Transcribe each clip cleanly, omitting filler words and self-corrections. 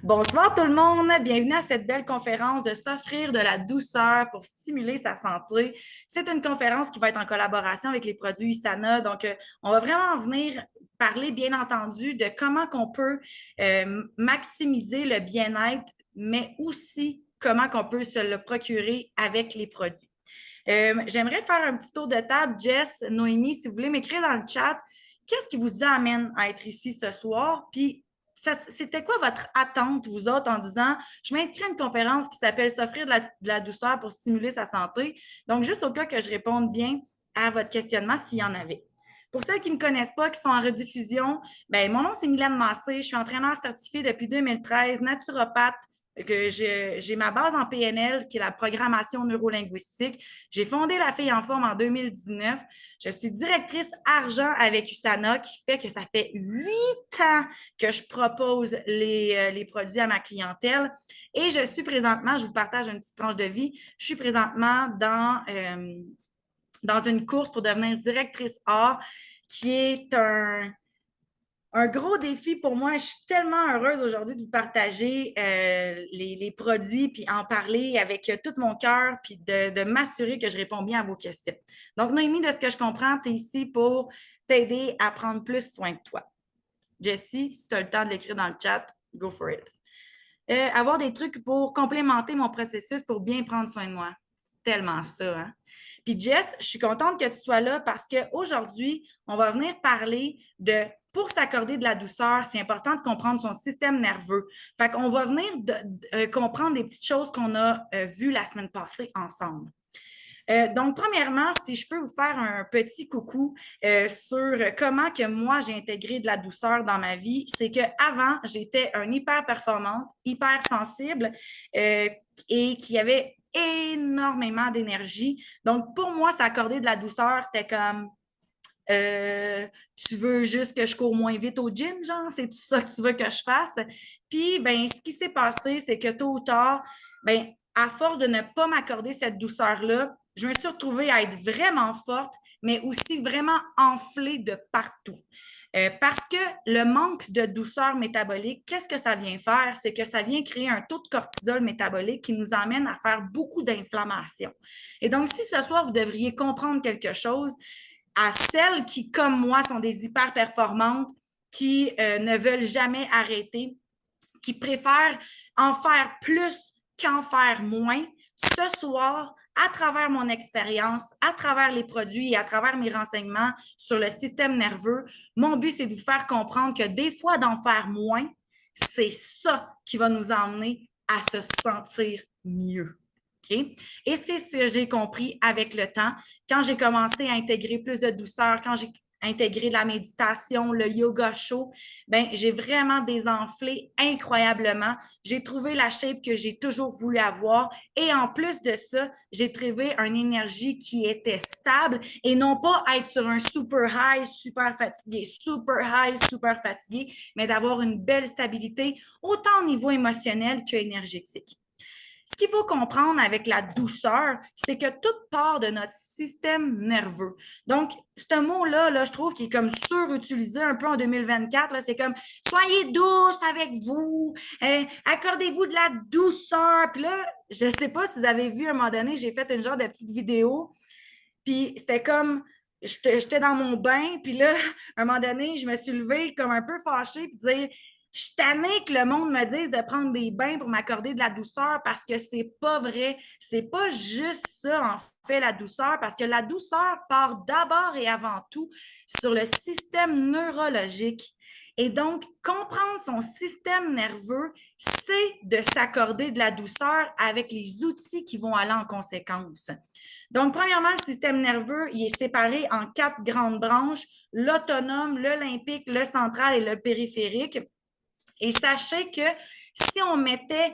Bonsoir tout le monde, bienvenue à cette belle conférence de s'offrir de la douceur pour stimuler sa santé. C'est une conférence qui va être en collaboration avec les produits Isana. Donc, on va vraiment venir parler, bien entendu, de comment qu'on peut maximiser le bien-être, mais aussi comment qu'on peut se le procurer avec les produits. J'aimerais faire un petit tour de table. Jess, Noémie, si vous voulez m'écrire dans le chat, qu'est-ce qui vous amène à être ici ce soir? Puis, c'était quoi votre attente, vous autres, en disant, je m'inscris à une conférence qui s'appelle S'offrir de la douceur pour stimuler sa santé. Donc, juste au cas que je réponde bien à votre questionnement, s'il y en avait. Pour ceux qui ne me connaissent pas, qui sont en rediffusion, ben, mon nom, c'est Mylène Massé. Je suis entraîneur certifié depuis 2013, naturopathe, que j'ai ma base en PNL, qui est la programmation neurolinguistique. J'ai fondé La Fille en forme en 2019. Je suis directrice argent avec USANA, qui fait que ça fait 8 ans que je propose les produits à ma clientèle. Et je suis présentement, je vous partage une petite tranche de vie, je suis présentement dans une course pour devenir directrice art, qui est un gros défi pour moi. Je suis tellement heureuse aujourd'hui de vous partager les produits, puis en parler avec tout mon cœur, puis de m'assurer que je réponds bien à vos questions. Donc, Noémie, de ce que je comprends, tu es ici pour t'aider à prendre plus soin de toi. Jessie, si tu as le temps de l'écrire dans le chat, go for it. Avoir des trucs pour complémenter mon processus pour bien prendre soin de moi. Tellement ça, hein? Puis Jess, je suis contente que tu sois là parce qu'aujourd'hui, on va venir parler de pour s'accorder de la douceur, c'est important de comprendre son système nerveux. Fait qu'on va venir comprendre des petites choses qu'on a vues la semaine passée ensemble. Donc, premièrement, si je peux vous faire un petit coucou sur comment que moi, j'ai intégré de la douceur dans ma vie, c'est qu'avant, j'étais un hyper performante, hyper sensible et qui avait énormément d'énergie. Donc, pour moi, s'accorder de la douceur, c'était comme tu veux juste que je cours moins vite au gym, genre, c'est ça que tu veux que je fasse. Puis, ben, ce qui s'est passé, c'est que tôt ou tard, ben, à force de ne pas m'accorder cette douceur-là, je me suis retrouvée à être vraiment forte, mais aussi vraiment enflée de partout. Parce que le manque de douceur métabolique, qu'est-ce que ça vient faire? C'est que ça vient créer un taux de cortisol métabolique qui nous amène à faire beaucoup d'inflammation. Et donc, si ce soir, vous devriez comprendre quelque chose, à celles qui, comme moi, sont des hyper performantes, qui ne veulent jamais arrêter, qui préfèrent en faire plus qu'en faire moins, ce soir, à travers mon expérience, à travers les produits et à travers mes renseignements sur le système nerveux, mon but, c'est de vous faire comprendre que des fois, d'en faire moins, c'est ça qui va nous emmener à se sentir mieux. Okay? Et c'est ce que j'ai compris avec le temps. Quand j'ai commencé à intégrer plus de douceur, quand j'ai intégré de la méditation, le yoga chaud, ben j'ai vraiment désenflé incroyablement. J'ai trouvé la shape que j'ai toujours voulu avoir et en plus de ça, j'ai trouvé une énergie qui était stable et non pas être sur un super high, super fatigué, mais d'avoir une belle stabilité autant au niveau émotionnel qu'énergétique. Ce qu'il faut comprendre avec la douceur, c'est que tout part de notre système nerveux. Donc, ce mot-là, là, je trouve qu'il est comme surutilisé un peu en 2024. Là, c'est comme soyez douce avec vous, accordez-vous de la douceur. Puis là, je ne sais pas si vous avez vu à un moment donné, j'ai fait une genre de petite vidéo. Puis c'était comme j'étais dans mon bain, puis là, à un moment donné, je me suis levée comme un peu fâchée, puis dire je suis tannée que le monde me dise de prendre des bains pour m'accorder de la douceur parce que c'est pas vrai. C'est pas juste ça, en fait, la douceur, parce que la douceur part d'abord et avant tout sur le système neurologique. Et donc, comprendre son système nerveux, c'est de s'accorder de la douceur avec les outils qui vont aller en conséquence. Donc, premièrement, le système nerveux, il est séparé en 4 grandes branches, l'autonome, le limbique, le central et le périphérique. Et sachez que si on mettait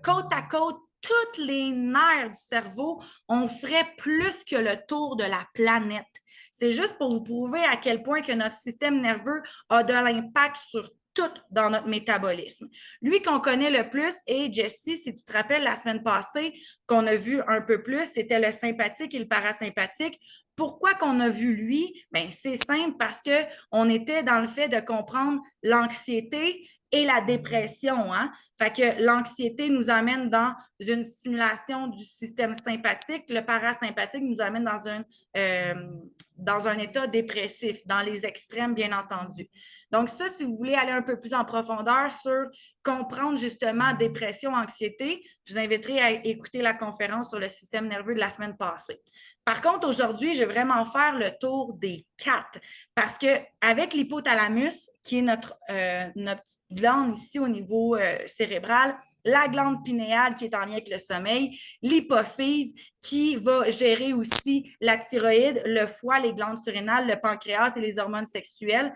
côte à côte tous les nerfs du cerveau, on ferait plus que le tour de la planète. C'est juste pour vous prouver à quel point que notre système nerveux a de l'impact sur tout dans notre métabolisme. Lui qu'on connaît le plus, et Jessie, si tu te rappelles la semaine passée, qu'on a vu un peu plus, c'était le sympathique et le parasympathique. Pourquoi qu'on a vu lui? Bien, c'est simple parce qu'on était dans le fait de comprendre l'anxiété, et la dépression, hein? Fait que l'anxiété nous amène dans une stimulation du système sympathique, le parasympathique nous amène dans un état dépressif, dans les extrêmes, bien entendu. Donc ça, si vous voulez aller un peu plus en profondeur sur comprendre justement dépression, anxiété, je vous inviterai à écouter la conférence sur le système nerveux de la semaine passée. Par contre, aujourd'hui, je vais vraiment faire le tour des 4 parce qu'avec l'hypothalamus, qui est notre petite glande ici au niveau cérébral, la glande pinéale qui est en lien avec le sommeil, l'hypophyse qui va gérer aussi la thyroïde, le foie, les glandes surrénales, le pancréas et les hormones sexuelles.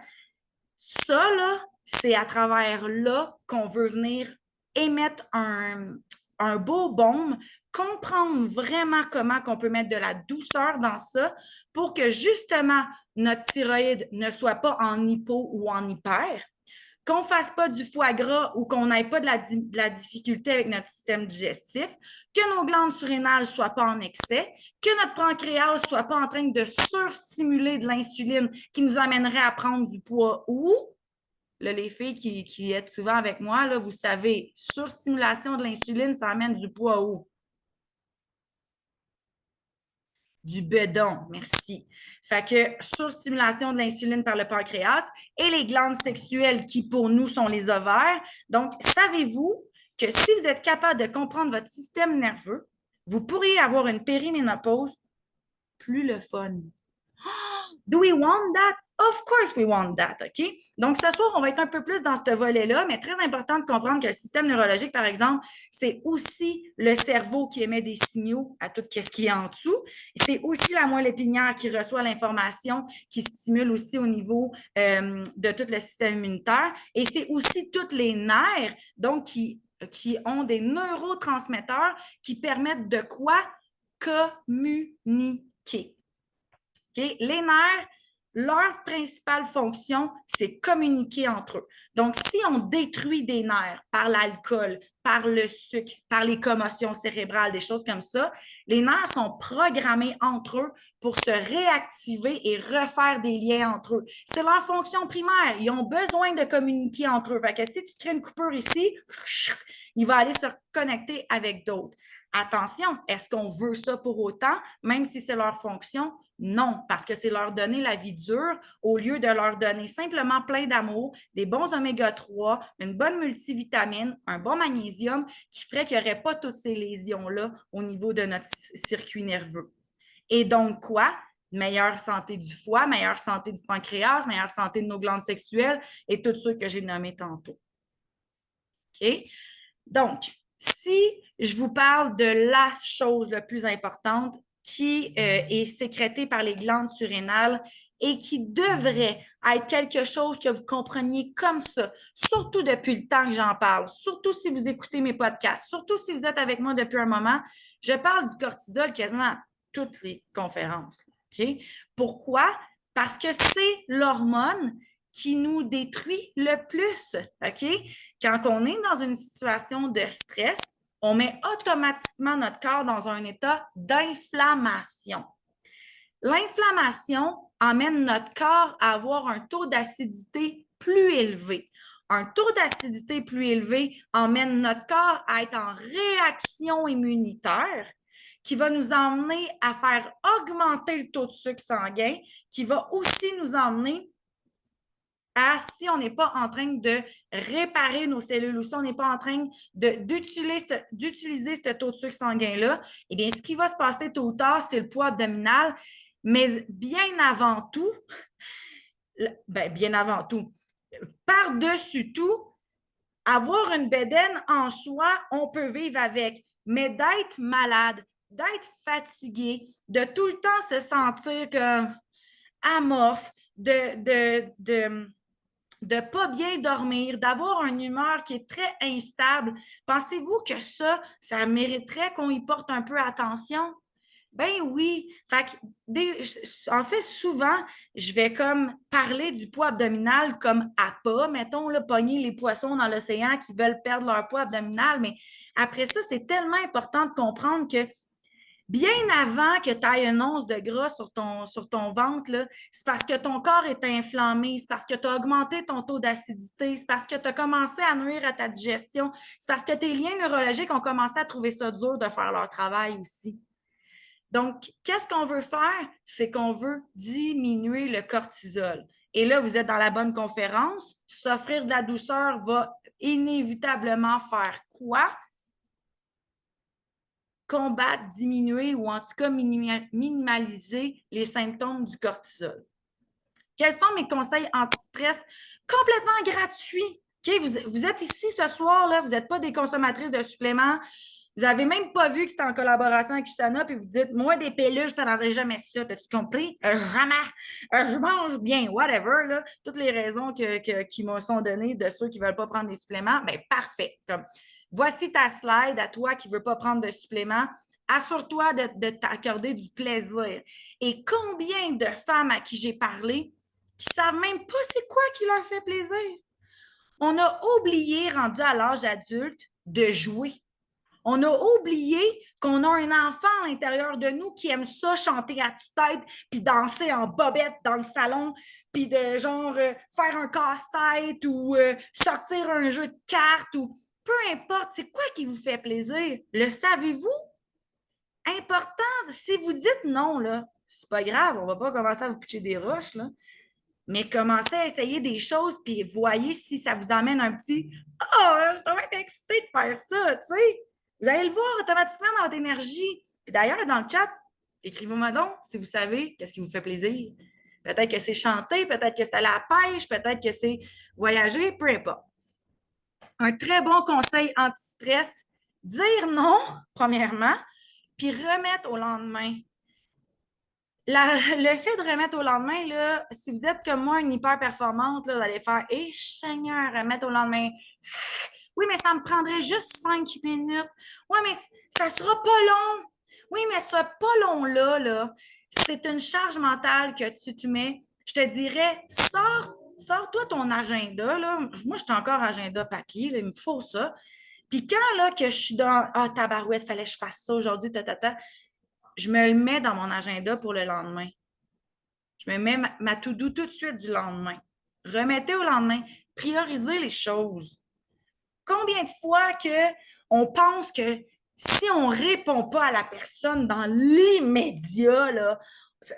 Ça, là, c'est à travers là qu'on veut venir émettre un beau baume, comprendre vraiment comment on peut mettre de la douceur dans ça pour que justement notre thyroïde ne soit pas en hypo ou en hyper, qu'on ne fasse pas du foie gras ou qu'on n'ait pas de la difficulté avec notre système digestif, que nos glandes surrénales ne soient pas en excès, que notre pancréas ne soit pas en train de surstimuler de l'insuline qui nous amènerait à prendre du poids ou, là, les filles qui êtes souvent avec moi, là, vous savez, surstimulation de l'insuline, ça amène du poids où? Du bedon, merci. Fait que surstimulation de l'insuline par le pancréas et les glandes sexuelles qui, pour nous, sont les ovaires. Donc, savez-vous que si vous êtes capable de comprendre votre système nerveux, vous pourriez avoir une périménopause plus le fun. Do we want that? Of course we want that, OK? Donc, ce soir, on va être un peu plus dans ce volet-là, mais très important de comprendre que le système neurologique, par exemple, c'est aussi le cerveau qui émet des signaux à tout ce qui est en dessous. C'est aussi la moelle épinière qui reçoit l'information, qui stimule aussi au niveau de tout le système immunitaire. Et c'est aussi tous les nerfs, donc, qui ont des neurotransmetteurs qui permettent de quoi? Communiquer. Okay? Les nerfs, leur principale fonction, c'est communiquer entre eux. Donc, si on détruit des nerfs par l'alcool, par le sucre, par les commotions cérébrales, des choses comme ça, les nerfs sont programmés entre eux pour se réactiver et refaire des liens entre eux. C'est leur fonction primaire. Ils ont besoin de communiquer entre eux. Fait que si tu crées une coupure ici, il va aller se connecter avec d'autres. Attention, est-ce qu'on veut ça pour autant, même si c'est leur fonction? Non, parce que c'est leur donner la vie dure au lieu de leur donner simplement plein d'amour, des bons oméga-3, une bonne multivitamine, un bon magnésium qui ferait qu'il n'y aurait pas toutes ces lésions-là au niveau de notre circuit nerveux. Et donc quoi? Meilleure santé du foie, meilleure santé du pancréas, meilleure santé de nos glandes sexuelles et tout ceux que j'ai nommés tantôt. OK? Donc, si je vous parle de la chose la plus importante qui est sécrétée par les glandes surrénales et qui devrait être quelque chose que vous compreniez comme ça, surtout depuis le temps que j'en parle, surtout si vous écoutez mes podcasts, surtout si vous êtes avec moi depuis un moment, je parle du cortisol quasiment à toutes les conférences. Okay? Pourquoi? Parce que c'est l'hormone qui nous détruit le plus. OK? Quand on est dans une situation de stress, on met automatiquement notre corps dans un état d'inflammation. L'inflammation amène notre corps à avoir un taux d'acidité plus élevé. Un taux d'acidité plus élevé emmène notre corps à être en réaction immunitaire qui va nous emmener à faire augmenter le taux de sucre sanguin, qui va aussi nous emmener si on n'est pas en train de réparer nos cellules ou si on n'est pas en train d'utiliser ce taux de sucre sanguin-là, eh bien, ce qui va se passer tôt ou tard, c'est le poids abdominal. Mais bien avant tout, par-dessus tout, avoir une bédaine en soi, on peut vivre avec. Mais d'être malade, d'être fatigué, de tout le temps se sentir comme amorphe, de pas bien dormir, d'avoir une humeur qui est très instable, pensez-vous que ça mériterait qu'on y porte un peu attention? Ben oui. En fait, souvent, je vais comme parler du poids abdominal comme appât, mettons, là, pogner les poissons dans l'océan qui veulent perdre leur poids abdominal, mais après ça, c'est tellement important de comprendre que bien avant que tu aies une once de gras sur ton ventre, là, c'est parce que ton corps est inflammé, c'est parce que tu as augmenté ton taux d'acidité, c'est parce que tu as commencé à nuire à ta digestion, c'est parce que tes liens neurologiques ont commencé à trouver ça dur de faire leur travail aussi. Donc, qu'est-ce qu'on veut faire? C'est qu'on veut diminuer le cortisol. Et là, vous êtes dans la bonne conférence. S'offrir de la douceur va inévitablement faire quoi? Combattre, diminuer ou en tout cas minimaliser les symptômes du cortisol. Quels sont mes conseils anti-stress complètement gratuits? Okay? Vous êtes ici ce soir, là, vous n'êtes pas des consommatrices de suppléments. Vous n'avez même pas vu que c'était en collaboration avec USANA, puis vous dites, moi, des pilules, je ne t'en jamais ça. T'as-tu compris? Jamais. Je mange bien, whatever. Là. Toutes les raisons qui me sont données de ceux qui ne veulent pas prendre des suppléments, bien, parfait. Comme, voici ta slide à toi qui ne veux pas prendre de suppléments. Assure-toi de t'accorder du plaisir. Et combien de femmes à qui j'ai parlé qui ne savent même pas c'est quoi qui leur fait plaisir? On a oublié, rendu à l'âge adulte, de jouer. On a oublié qu'on a un enfant à l'intérieur de nous qui aime ça, chanter à tue-tête, puis danser en bobette dans le salon, puis de genre faire un casse-tête ou sortir un jeu de cartes ou peu importe, c'est quoi qui vous fait plaisir? Le savez-vous? Important, si vous dites non, là, c'est pas grave, on va pas commencer à vous pitcher des roches, là. Mais commencez à essayer des choses, puis voyez si ça vous amène un petit oh, je vais être excitée de faire ça, tu sais. Vous allez le voir automatiquement dans votre énergie. Puis d'ailleurs, dans le chat, écrivez-moi donc si vous savez qu'est-ce qui vous fait plaisir. Peut-être que c'est chanter, peut-être que c'est aller à la pêche, peut-être que c'est voyager, peu importe. Un très bon conseil anti-stress, dire non, premièrement, puis remettre au lendemain. Le fait de remettre au lendemain, là, si vous êtes comme moi, une hyper performante, là, vous allez faire Seigneur, remettre au lendemain. Oui, mais ça me prendrait juste 5 minutes. Oui, mais ça sera pas long. Oui, mais ce pas long-là, là, c'est une charge mentale que tu te mets. Je te dirais, sors-toi ton agenda. Là. Moi, je suis encore agenda papier. Là, il me faut ça. Puis quand là, que je suis dans tabarouette, fallait que je fasse ça aujourd'hui, je me le mets dans mon agenda pour le lendemain. Je me mets ma to-do tout de suite du lendemain. Remettez au lendemain. Priorisez les choses. Combien de fois on pense que si on ne répond pas à la personne dans l'immédiat, là,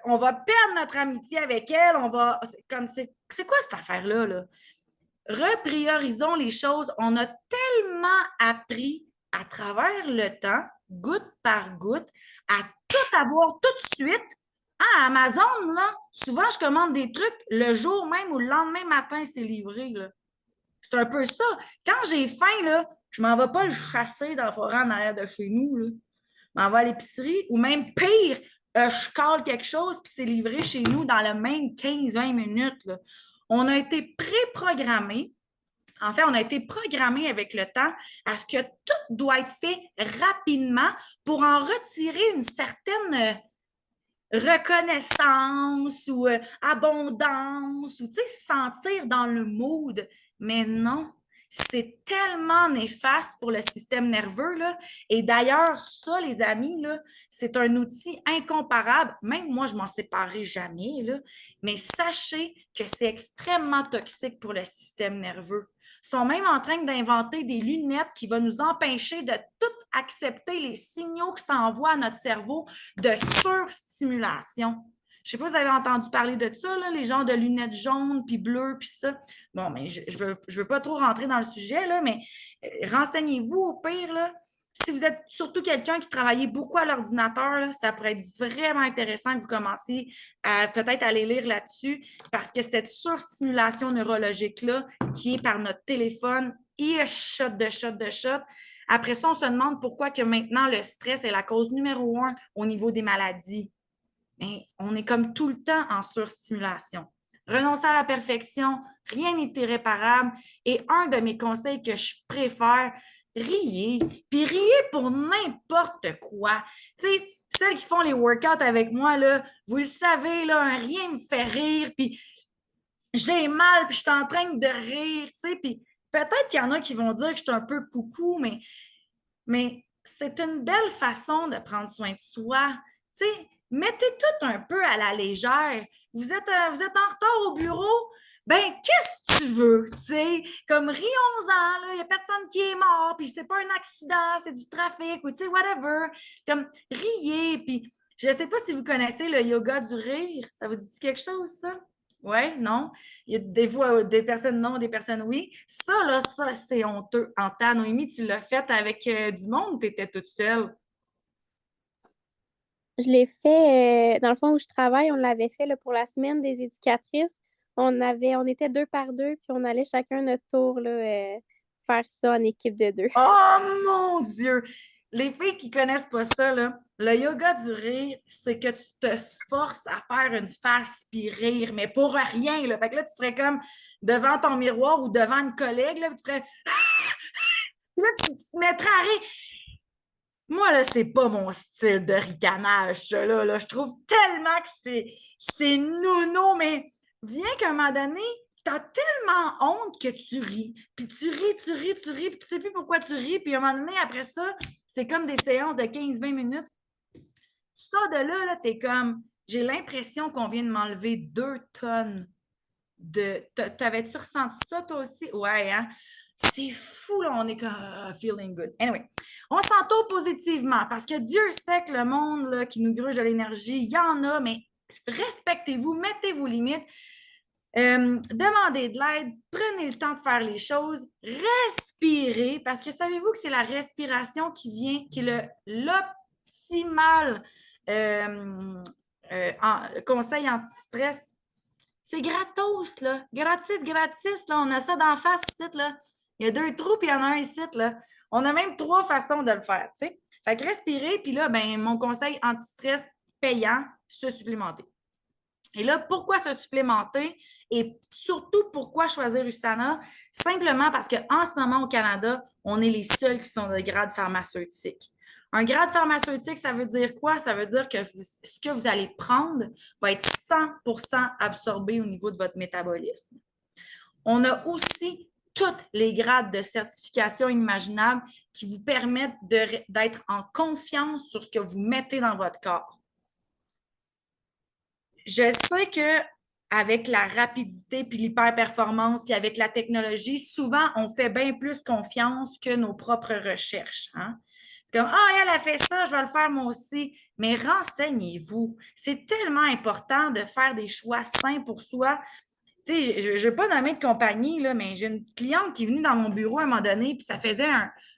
on va perdre notre amitié avec elle, on va. Comme c'est quoi cette affaire-là? Là? Repriorisons les choses. On a tellement appris à travers le temps, goutte par goutte, à tout avoir tout de suite. À Amazon, là, souvent, je commande des trucs le jour même ou le lendemain matin, c'est livré. Là. C'est un peu ça. Quand j'ai faim, là, je m'en vais pas le chasser dans la forêt en arrière de chez nous. Là. Je m'en vais à l'épicerie ou même pire, je cale quelque chose puis c'est livré chez nous dans le même 15-20 minutes. Là. On a été préprogrammés. En fait, on a été programmé avec le temps à ce que tout doit être fait rapidement pour en retirer une certaine reconnaissance ou abondance ou se sentir dans le mood. Mais non, c'est tellement néfaste pour le système nerveux. Là. Et d'ailleurs, ça, les amis, là, c'est un outil incomparable. Même moi, je m'en séparerai jamais. Là. Mais sachez que c'est extrêmement toxique pour le système nerveux. Ils sont même en train d'inventer des lunettes qui vont nous empêcher de tout accepter les signaux qui s'envoient à notre cerveau de surstimulation. Je ne sais pas si vous avez entendu parler de ça, là, les genres de lunettes jaunes, puis bleues, puis ça. Bon, mais je ne veux pas trop rentrer dans le sujet, là, mais renseignez-vous au pire. Là. Si vous êtes surtout quelqu'un qui travaillait beaucoup à l'ordinateur, ça pourrait être vraiment intéressant que vous commenciez à peut-être aller lire là-dessus parce que cette surstimulation neurologique-là, qui est par notre téléphone, shot de shot de shot, après ça, on se demande pourquoi que maintenant le stress est la cause numéro 1 au niveau des maladies. Mais on est comme tout le temps en surstimulation. Renoncer à la perfection, rien n'est irréparable. Et un de mes conseils que je préfère, riez. Puis riez pour n'importe quoi. Tu sais, celles qui font les workouts avec moi, là, vous le savez, là, un rien me fait rire. Puis j'ai mal, puis je suis en train de rire. Tu sais, puis peut-être qu'il y en a qui vont dire que je suis un peu coucou, mais c'est une belle façon de prendre soin de soi. Tu sais, mettez tout un peu à la légère. Vous êtes en retard au bureau, ben qu'est-ce que tu veux, tu sais? Comme rions-en, là, il n'y a personne qui est mort, puis c'est pas un accident, c'est du trafic, ou tu sais, whatever. Comme riez, puis je ne sais pas si vous connaissez le yoga du rire. Ça vous dit quelque chose, ça? Oui, non? Il y a des fois des personnes non, des personnes oui. Ça, là, ça, c'est honteux. En ta Noémie, tu l'as fait avec du monde ou tu étais toute seule? Je l'ai fait, dans le fond où je travaille, on l'avait fait là, pour la semaine des éducatrices. On était deux par deux, puis on allait chacun notre tour là, faire ça en équipe de deux. Oh mon Dieu! Les filles qui connaissent pas ça, là, le yoga du rire, c'est que tu te forces à faire une face puis rire, mais pour rien, là. Fait que là, tu serais comme devant ton miroir ou devant une collègue, là, puis tu ferais... Là, tu te mettrais à rire. Moi, là, c'est pas mon style de ricanage, ça, là. Je trouve tellement que c'est nono, mais viens qu'à un moment donné, t'as tellement honte que tu ris. Puis tu ris, puis tu sais plus pourquoi tu ris. Puis à un moment donné, après ça, c'est comme des séances de 15-20 minutes. Tu sors de là, là, t'es comme, j'ai l'impression qu'on vient de m'enlever 2 tonnes de. T'avais-tu ressenti ça, toi aussi? Ouais, hein? C'est fou, là, on est comme feeling good. Anyway, on s'entoure positivement parce que Dieu sait que le monde là, qui nous gruge de l'énergie, il y en a, mais respectez-vous, mettez vos limites, demandez de l'aide, prenez le temps de faire les choses, respirez, parce que savez-vous que c'est la respiration qui est l'optimal euh, conseil anti-stress. C'est gratos, là. Gratis, gratis, là. On a ça d'en face ici, là. Il y a 2 trous, puis il y en a un ici, là. On a même 3 façons de le faire, tu sais. Fait que respirer, puis là, ben, mon conseil anti-stress payant, se supplémenter. Et là, pourquoi se supplémenter et surtout pourquoi choisir USANA? Simplement parce qu'en ce moment au Canada, on est les seuls qui sont de grade pharmaceutique. Un grade pharmaceutique, ça veut dire quoi? Ça veut dire que ce que vous allez prendre va être 100% absorbé au niveau de votre métabolisme. On a aussi tous les grades de certification inimaginables qui vous permettent d'être en confiance sur ce que vous mettez dans votre corps. Je sais que avec la rapidité puis l'hyperperformance puis avec la technologie, souvent on fait bien plus confiance que nos propres recherches. Hein? C'est comme ah elle a fait ça, je vais le faire moi aussi. Mais renseignez-vous. C'est tellement important de faire des choix sains pour soi. Tu sais, je ne vais pas nommer de compagnie, là, mais j'ai une cliente qui est venue dans mon bureau à un moment donné, puis ça faisait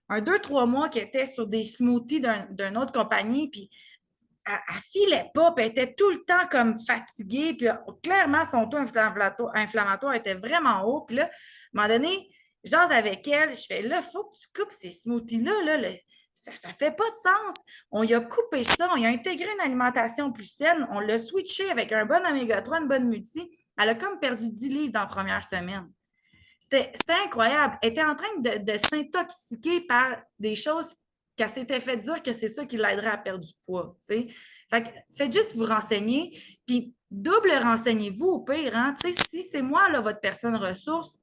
un 2-3 mois qu'elle était sur des smoothies d'une autre compagnie, puis elle filait pas, puis elle était tout le temps comme fatiguée, puis clairement, son taux inflammatoire était vraiment haut. Puis là, à un moment donné, j'ose avec elle, je fais là, il faut que tu coupes ces smoothies-là, là, ça ne fait pas de sens. On y a coupé ça, on y a intégré une alimentation plus saine, on l'a switché avec un bon oméga 3, une bonne multi. Elle a comme perdu 10 livres dans la première semaine. C'était incroyable. Elle était en train de s'intoxiquer par des choses qu'elle s'était fait dire que c'est ça qui l'aiderait à perdre du poids. T'sais. Fait que faites juste vous renseigner, puis double renseignez-vous au pire. Hein? Si c'est moi, là, votre personne ressource,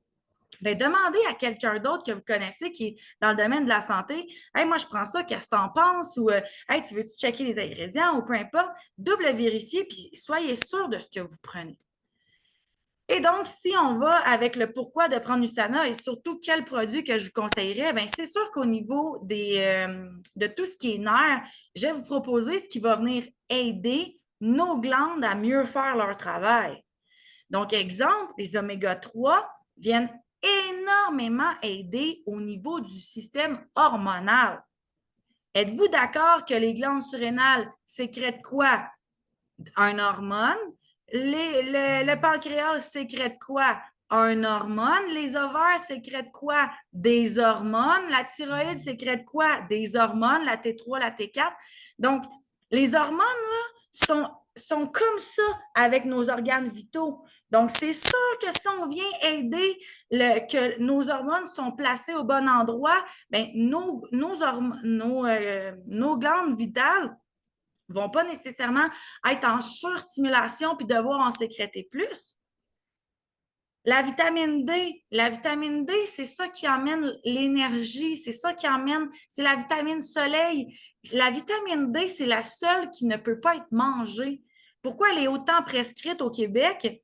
ben, demandez à quelqu'un d'autre que vous connaissez qui est dans le domaine de la santé. Hey, moi, je prends ça, qu'est-ce que tu en penses? Ou hey, tu veux-tu checker les ingrédients ou peu importe. Double vérifier, puis soyez sûr de ce que vous prenez. Et donc, si on va avec le pourquoi de prendre USANA et surtout quel produit que je vous conseillerais, bien, c'est sûr qu'au niveau de tout ce qui est nerfs, je vais vous proposer ce qui va venir aider nos glandes à mieux faire leur travail. Donc, exemple, les oméga 3 viennent énormément aider au niveau du système hormonal. Êtes-vous d'accord que les glandes surrénales sécrètent quoi? Un hormone. Le pancréas sécrète quoi? Un hormone. Les ovaires sécrètent quoi? Des hormones. La thyroïde sécrète quoi? Des hormones. La T3, la T4. Donc, les hormones là, sont comme ça avec nos organes vitaux. Donc, c'est sûr que si on vient aider que nos hormones sont placées au bon endroit, bien, nos glandes vitales ne vont pas nécessairement être en surstimulation puis devoir en sécréter plus. La vitamine D, c'est ça qui amène l'énergie, c'est ça qui amène, c'est la vitamine soleil. La vitamine D, c'est la seule qui ne peut pas être mangée. Pourquoi elle est autant prescrite au Québec?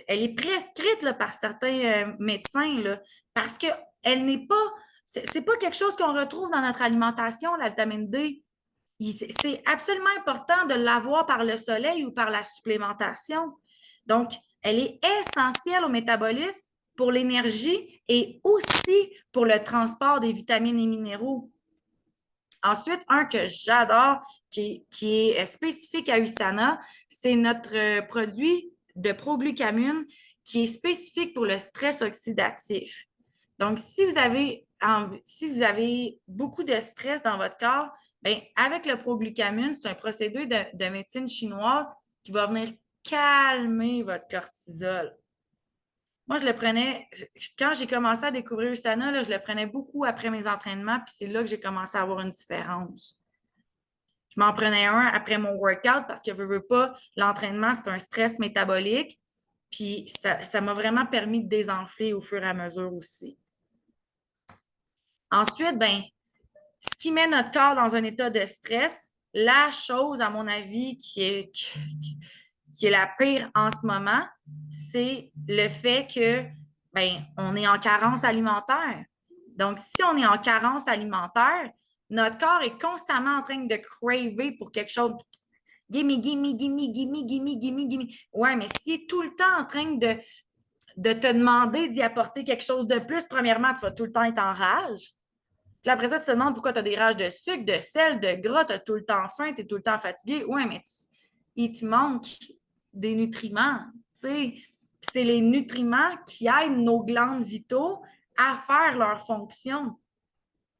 Elle est prescrite là, par certains médecins là, parce qu'elle n'est pas, c'est pas quelque chose qu'on retrouve dans notre alimentation, la vitamine D. C'est absolument important de l'avoir par le soleil ou par la supplémentation. Donc, elle est essentielle au métabolisme pour l'énergie et aussi pour le transport des vitamines et minéraux. Ensuite, un que j'adore, qui est spécifique à USANA, c'est notre produit de proglucamine qui est spécifique pour le stress oxydatif. Donc, si vous avez beaucoup de stress dans votre corps, bien, avec le proglucamine, c'est un procédé de médecine chinoise qui va venir calmer votre cortisol. Moi, je le prenais, quand j'ai commencé à découvrir USANA, là, je le prenais beaucoup après mes entraînements, puis c'est là que j'ai commencé à avoir une différence. Je m'en prenais un après mon workout parce que, veux pas, l'entraînement, c'est un stress métabolique, puis ça m'a vraiment permis de désenfler au fur et à mesure aussi. Ensuite, ben, ce qui met notre corps dans un état de stress, la chose, à mon avis, qui est la pire en ce moment, c'est le fait que ben, on est en carence alimentaire. Donc, si on est en carence alimentaire, notre corps est constamment en train de craver pour quelque chose. Gimme, gimme, gimme, gimme, gimme, gimme, gimme. Ouais, mais s'il est tout le temps en train de te demander d'y apporter quelque chose de plus, premièrement, tu vas tout le temps être en rage. Puis après ça, tu te demandes pourquoi tu as des rages de sucre, de sel, de gras, tu as tout le temps faim, tu es tout le temps fatigué. Oui, mais il te manque des nutriments. C'est les nutriments qui aident nos glandes vitaux à faire leur fonction.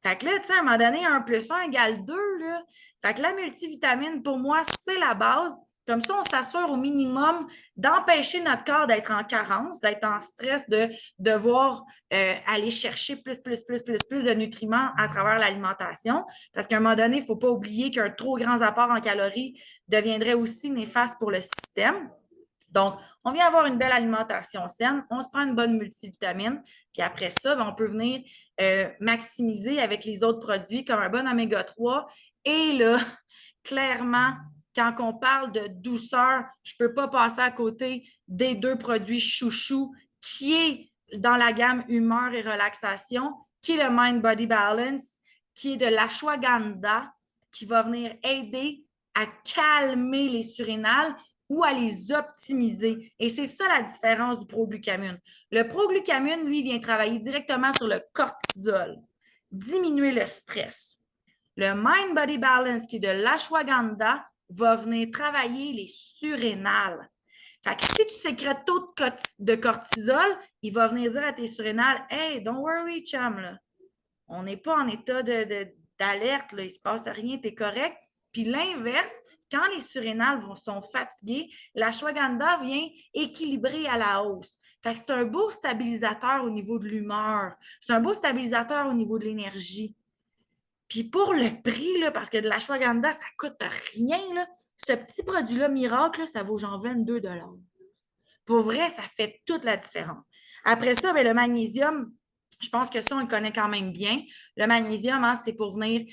Fait que là, tu sais, à un moment donné, 1 plus 1 égale 2, là. Fait que la multivitamine, pour moi, c'est la base. Comme ça, on s'assure au minimum d'empêcher notre corps d'être en carence, d'être en stress, de devoir aller chercher plus de nutriments à travers l'alimentation. Parce qu'à un moment donné, il ne faut pas oublier qu'un trop grand apport en calories deviendrait aussi néfaste pour le système. Donc, on vient avoir une belle alimentation saine, on se prend une bonne multivitamine, puis après ça, on peut venir maximiser avec les autres produits comme un bon oméga 3. Et là, clairement, quand on parle de douceur, je ne peux pas passer à côté des 2 produits chouchou qui est dans la gamme humeur et relaxation, qui est le Mind Body Balance, qui est de l'ashwagandha, qui va venir aider à calmer les surrénales ou à les optimiser. Et c'est ça la différence du proglucamine. Le proglucamine, lui, vient travailler directement sur le cortisol, diminuer le stress. Le Mind Body Balance, qui est de l'ashwagandha, va venir travailler les surrénales. Fait que si tu sécrètes trop de cortisol, il va venir dire à tes surrénales, « Hey, don't worry, chum, là. On n'est pas en état d'alerte, là. Il ne se passe rien, tu es correct. » Puis l'inverse, quand les surrénales sont fatiguées, l'ashwagandha vient équilibrer à la hausse. Fait que c'est un beau stabilisateur au niveau de l'humeur. C'est un beau stabilisateur au niveau de l'énergie. Puis pour le prix, là, parce que de l'ashwagandha, ça ne coûte rien, là, ce petit produit-là, miracle, là, ça vaut genre 22 $. Pour vrai, ça fait toute la différence. Après ça, bien, le magnésium, je pense que ça, on le connaît quand même bien. Le magnésium, hein, c'est pour venir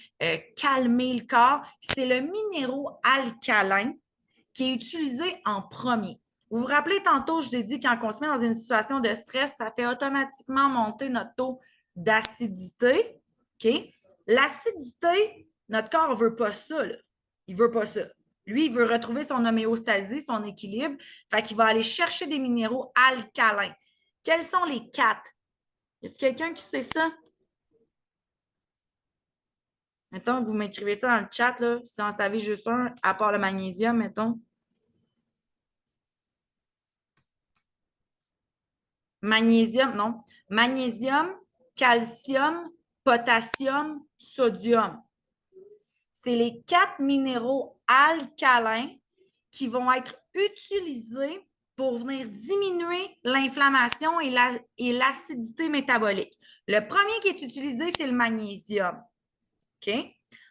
calmer le corps. C'est le minéraux alcalin qui est utilisé en premier. Vous vous rappelez tantôt, je vous ai dit, quand on se met dans une situation de stress, ça fait automatiquement monter notre taux d'acidité. OK? L'acidité, notre corps ne veut pas ça. Là. Il ne veut pas ça. Lui, il veut retrouver son homéostasie, son équilibre. Fait qu'il va aller chercher des minéraux alcalins. Quels sont les 4? Y a-t-il quelqu'un qui sait ça? Mettons, vous m'écrivez ça dans le chat, là, si vous en savez juste un, à part le magnésium, mettons. Magnésium, non. Magnésium, calcium, potassium, sodium. C'est les 4 minéraux alcalins qui vont être utilisés pour venir diminuer l'inflammation et l'acidité métabolique. Le premier qui est utilisé, c'est le magnésium. OK?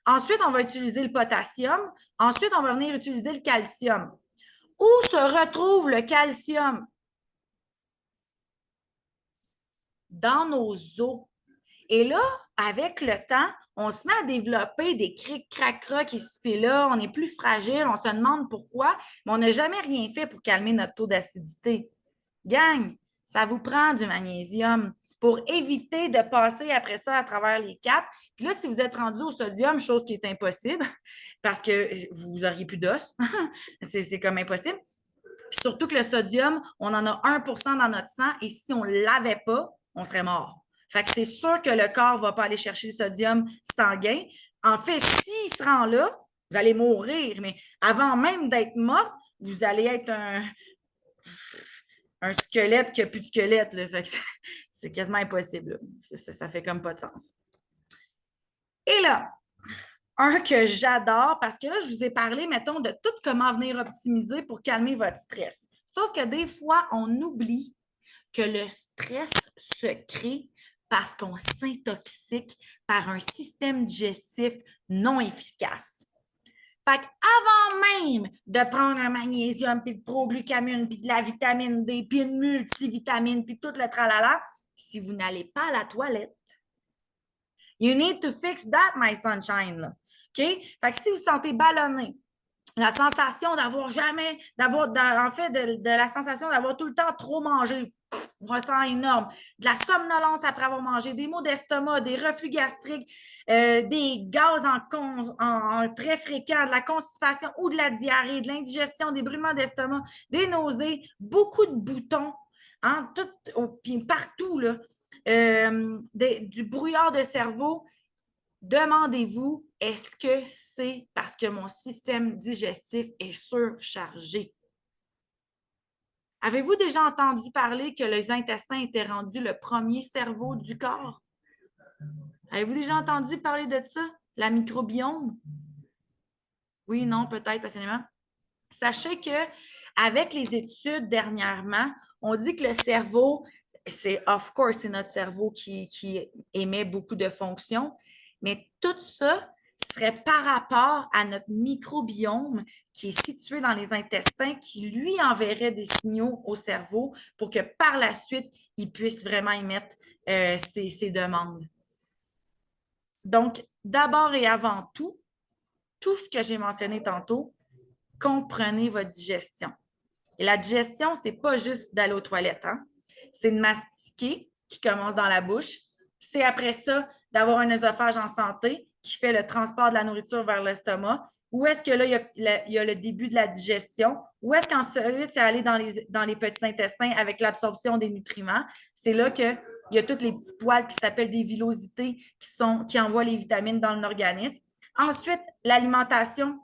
Ensuite, on va utiliser le potassium. Ensuite, on va venir utiliser le calcium. Où se retrouve le calcium? dans nos os. Et là, avec le temps, on se met à développer des cric-crac-crocs ici et là, on est plus fragile, on se demande pourquoi, mais on n'a jamais rien fait pour calmer notre taux d'acidité. Gang, ça vous prend du magnésium pour éviter de passer après ça à travers les quatre. Puis là, si vous êtes rendu au sodium, chose qui est impossible, parce que vous n'auriez plus d'os, c'est comme impossible. Puis surtout que le sodium, on en a 1% dans notre sang et si on ne l'avait pas, on serait mort. Fait que c'est sûr que le corps ne va pas aller chercher le sodium sanguin. En fait, s'il se rend là, vous allez mourir, mais avant même d'être mort, vous allez être un squelette qui n'a plus de squelette. Là. Fait que c'est quasiment impossible. Ça fait comme pas de sens. Et là, un que j'adore, parce que là, je vous ai parlé, mettons, de tout comment venir optimiser pour calmer votre stress. Sauf que des fois, on oublie que le stress se crée parce qu'on s'intoxique par un système digestif non efficace. Fait qu'avant même de prendre un magnésium, puis le proglucamine, puis de la vitamine D, puis une multivitamine, puis tout le tralala, si vous n'allez pas à la toilette, you need to fix that, my sunshine. Là. OK? Fait que si vous sentez ballonné, la sensation d'avoir jamais, en fait, de la sensation d'avoir tout le temps trop mangé, on ressent énorme. De la somnolence après avoir mangé, des maux d'estomac, des reflux gastriques, des gaz en très fréquents, de la constipation ou de la diarrhée, de l'indigestion, des brûlements d'estomac, des nausées, beaucoup de boutons, hein, puis partout, là, du brouillard de cerveau. Demandez-vous, est-ce que c'est parce que mon système digestif est surchargé? Avez-vous déjà entendu parler que les intestins étaient rendus le premier cerveau du corps? Avez-vous déjà entendu parler de ça? La microbiome? Oui, non, peut-être, passionnément. Sachez qu'avec les études dernièrement, on dit que le cerveau, c'est notre cerveau qui émet beaucoup de fonctions, mais tout ça serait par rapport à notre microbiome qui est situé dans les intestins, qui lui enverrait des signaux au cerveau pour que par la suite, il puisse vraiment émettre ses demandes. Donc, d'abord et avant tout ce que j'ai mentionné tantôt, comprenez votre digestion. Et la digestion, ce n'est pas juste d'aller aux toilettes. Hein? C'est de mastiquer qui commence dans la bouche. C'est après ça d'avoir un œsophage en santé qui fait le transport de la nourriture vers l'estomac. Où est-ce que là, il y a le début de la digestion? Où est-ce qu'ensuite, c'est aller dans les petits intestins avec l'absorption des nutriments? C'est là qu'il y a tous les petits poils qui s'appellent des villosités qui envoient les vitamines dans l'organisme. Ensuite, l'alimentation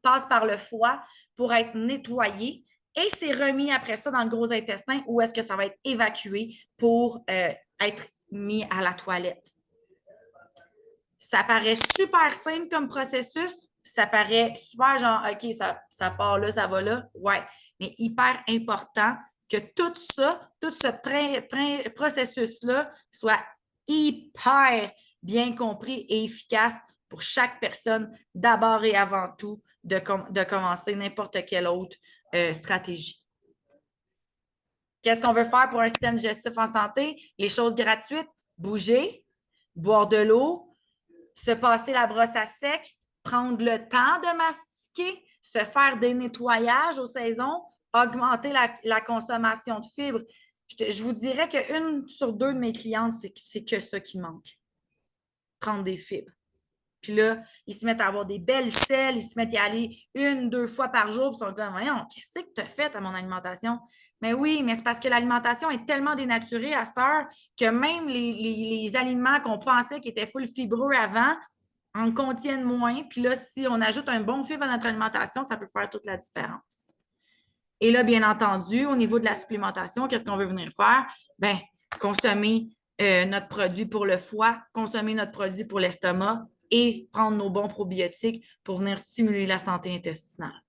passe par le foie pour être nettoyé et c'est remis après ça dans le gros intestin où est-ce que ça va être évacué pour être mis à la toilette. Ça paraît super simple comme processus. Ça paraît super genre, OK, ça part là, ça va là. Ouais, mais hyper important que tout ce processus-là soit hyper bien compris et efficace pour chaque personne, d'abord et avant tout, de commencer n'importe quelle autre stratégie. Qu'est-ce qu'on veut faire pour un système digestif en santé? Les choses gratuites, bouger, boire de l'eau, se passer la brosse à sec, prendre le temps de mastiquer, se faire des nettoyages aux saisons, augmenter la consommation de fibres. Je vous dirais qu'une sur deux de mes clientes, c'est que ça qui manque. Prendre des fibres. Puis là, ils se mettent à avoir des belles selles, ils se mettent à y aller 1-2 fois par jour, puis ils sont comme, voyons, qu'est-ce que tu as fait à mon alimentation? Mais oui, mais c'est parce que l'alimentation est tellement dénaturée à cette heure que même les aliments qu'on pensait qui étaient full fibreux avant en contiennent moins. Puis là, si on ajoute un bon fibre à notre alimentation, ça peut faire toute la différence. Et là, bien entendu, au niveau de la supplémentation, qu'est-ce qu'on veut venir faire? Bien, consommer notre produit pour le foie, consommer notre produit pour l'estomac et prendre nos bons probiotiques pour venir stimuler la santé intestinale.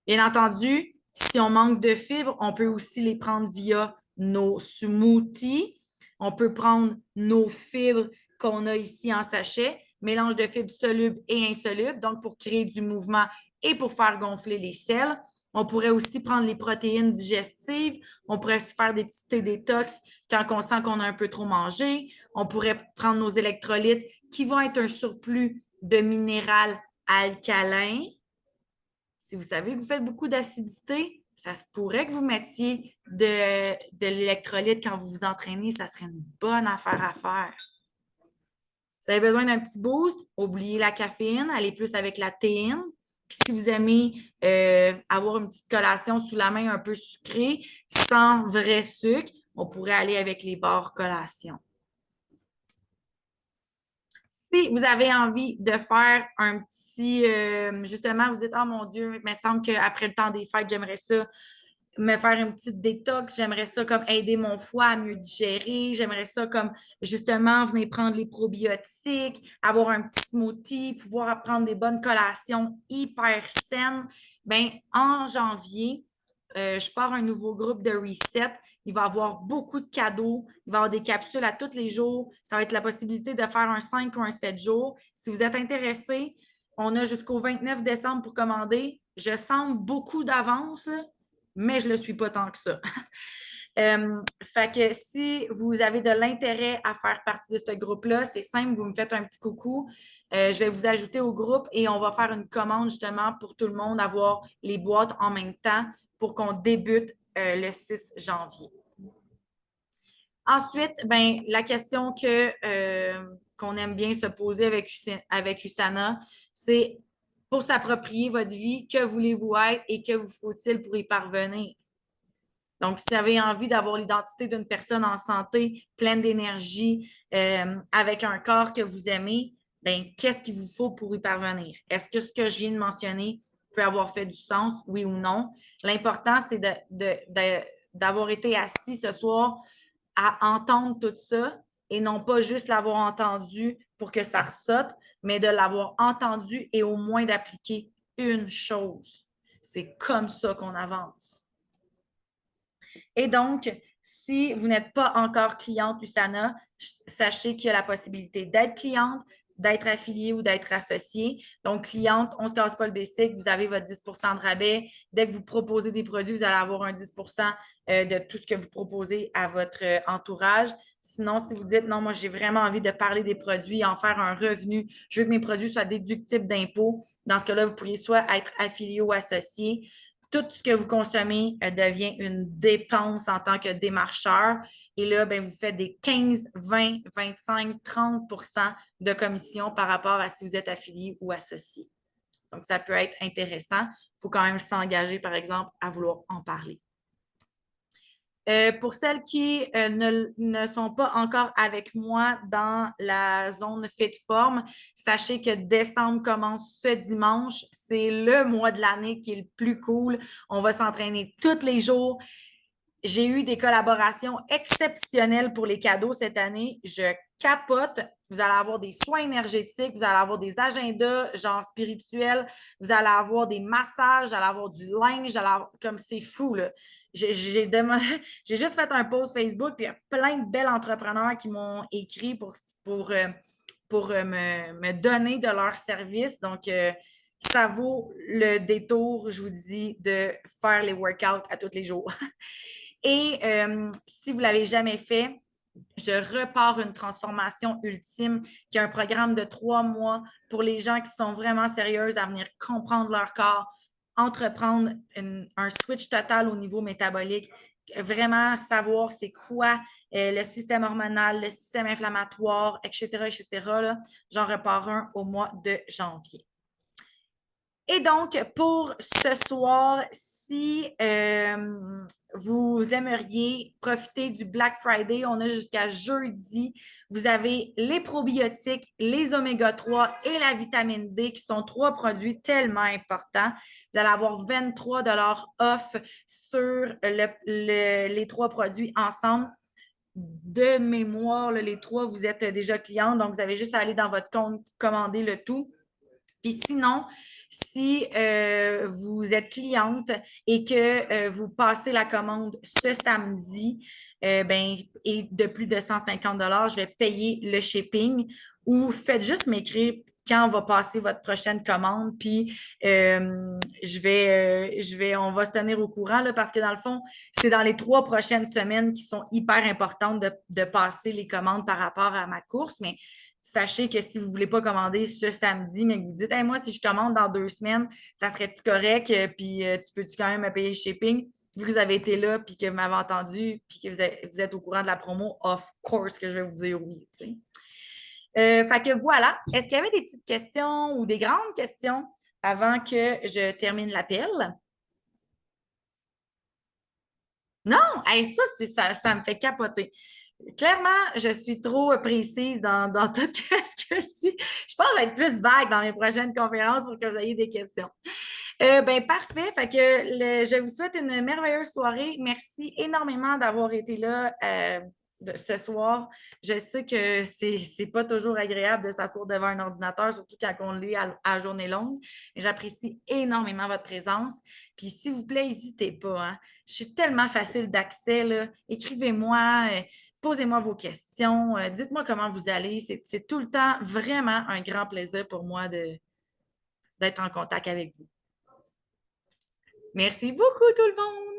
Bien entendu, si on manque de fibres, on peut aussi les prendre via nos smoothies. On peut prendre nos fibres qu'on a ici en sachet, mélange de fibres solubles et insolubles, donc pour créer du mouvement et pour faire gonfler les selles. On pourrait aussi prendre les protéines digestives. On pourrait se faire des petits thés détox quand on sent qu'on a un peu trop mangé. On pourrait prendre nos électrolytes qui vont être un surplus de minéral alcalin. Si vous savez que vous faites beaucoup d'acidité, ça se pourrait que vous mettiez de l'électrolyte quand vous vous entraînez. Ça serait une bonne affaire à faire. Si vous avez besoin d'un petit boost, oubliez la caféine, allez plus avec la théine. Puis si vous aimez avoir une petite collation sous la main un peu sucrée, sans vrai sucre, on pourrait aller avec les barres collations. Si vous avez envie de faire un petit, justement, vous dites, oh mon Dieu, il me semble qu'après le temps des fêtes, j'aimerais ça me faire une petite détox, j'aimerais ça comme aider mon foie à mieux digérer, j'aimerais ça comme justement venir prendre les probiotiques, avoir un petit smoothie, pouvoir prendre des bonnes collations hyper saines. Bien, en janvier, je pars un nouveau groupe de reset. Il va y avoir beaucoup de cadeaux. Il va y avoir des capsules à tous les jours. Ça va être la possibilité de faire un 5 ou un 7 jours. Si vous êtes intéressé, on a jusqu'au 29 décembre pour commander. Je sens beaucoup d'avance, mais je ne le suis pas tant que ça. Fait que si vous avez de l'intérêt à faire partie de ce groupe-là, c'est simple, vous me faites un petit coucou. Je vais vous ajouter au groupe et on va faire une commande justement pour tout le monde, avoir les boîtes en même temps pour qu'on débute le 6 janvier. Ensuite, ben, la question qu'on aime bien se poser avec USANA, c'est pour s'approprier votre vie, que voulez-vous être et que vous faut-il pour y parvenir? Donc, si vous avez envie d'avoir l'identité d'une personne en santé, pleine d'énergie, avec un corps que vous aimez, bien, qu'est-ce qu'il vous faut pour y parvenir? Est-ce que ce que je viens de mentionner peut avoir fait du sens, oui ou non? L'important, c'est d'avoir été assis ce soir à entendre tout ça et non pas juste l'avoir entendu pour que ça ressorte, mais de l'avoir entendu et au moins d'appliquer une chose. C'est comme ça qu'on avance. Et donc, si vous n'êtes pas encore cliente USANA, sachez qu'il y a la possibilité d'être cliente, d'être affiliée ou d'être associée. Donc, cliente, on ne se casse pas le basic, vous avez votre 10 de rabais. Dès que vous proposez des produits, vous allez avoir un 10 de tout ce que vous proposez à votre entourage. Sinon, si vous dites non, moi, j'ai vraiment envie de parler des produits, en faire un revenu, je veux que mes produits soient déductibles d'impôts. Dans ce cas-là, vous pourriez soit être affilié ou associé. Tout ce que vous consommez devient une dépense en tant que démarcheur. Et là, bien, vous faites des 15, 20, 25, 30 de commission par rapport à si vous êtes affilié ou associé. Donc, ça peut être intéressant. Il faut quand même s'engager, par exemple, à vouloir en parler. Pour celles qui ne sont pas encore avec moi dans la zone Fit Forme, sachez que décembre commence ce dimanche. C'est le mois de l'année qui est le plus cool. On va s'entraîner tous les jours. J'ai eu des collaborations exceptionnelles pour les cadeaux cette année. Je capote. Vous allez avoir des soins énergétiques, vous allez avoir des agendas genre spirituels, vous allez avoir des massages, vous allez avoir du linge, comme c'est fou, là. J'ai juste fait un post Facebook, puis il y a plein de belles entrepreneurs qui m'ont écrit pour me donner de leur service. Donc, ça vaut le détour, je vous dis, de faire les workouts à tous les jours. Et si vous ne l'avez jamais fait, je repars une transformation ultime qui est un programme de 3 mois pour les gens qui sont vraiment sérieuses à venir comprendre leur corps, entreprendre un switch total au niveau métabolique, vraiment savoir c'est quoi le système hormonal, le système inflammatoire, etc., etc. Là, j'en repars un au mois de janvier. Et donc, pour ce soir, si vous aimeriez profiter du Black Friday, on a jusqu'à jeudi, vous avez les probiotiques, les oméga 3 et la vitamine D qui sont 3 produits tellement importants. Vous allez avoir 23 $ off sur les 3 produits ensemble. De mémoire, là, les 3, vous êtes déjà cliente, donc vous avez juste à aller dans votre compte, commander le tout. Puis sinon, si vous êtes cliente et que vous passez la commande ce samedi, et de plus de 150 $, je vais payer le shipping ou faites juste m'écrire quand on va passer votre prochaine commande, puis on va se tenir au courant là, parce que dans le fond, c'est dans les 3 prochaines semaines qui sont hyper importantes de passer les commandes par rapport à ma course, mais sachez que si vous ne voulez pas commander ce samedi, mais que vous dites, hey, moi, si je commande dans 2 semaines, ça serait-tu correct, puis tu peux-tu quand même me payer le shipping? Vu que vous avez été là, puis que vous m'avez entendu, puis que vous êtes au courant de la promo, of course que je vais vous dire oui. T'sais. Fait que voilà. Est-ce qu'il y avait des petites questions ou des grandes questions avant que je termine l'appel? Non, hey, ça me fait capoter. Clairement, je suis trop précise dans tout ce que je dis. Je pense que je vais être plus vague dans mes prochaines conférences pour que vous ayez des questions. Ben parfait. Fait que je vous souhaite une merveilleuse soirée. Merci énormément d'avoir été là ce soir. Je sais que c'est pas toujours agréable de s'asseoir devant un ordinateur, surtout quand on lit à journée longue. Mais j'apprécie énormément votre présence. Puis s'il vous plaît, n'hésitez pas. Hein. Je suis tellement facile d'accès. Là. Écrivez-moi. Posez-moi vos questions, dites-moi comment vous allez. C'est tout le temps vraiment un grand plaisir pour moi d'être en contact avec vous. Merci beaucoup tout le monde!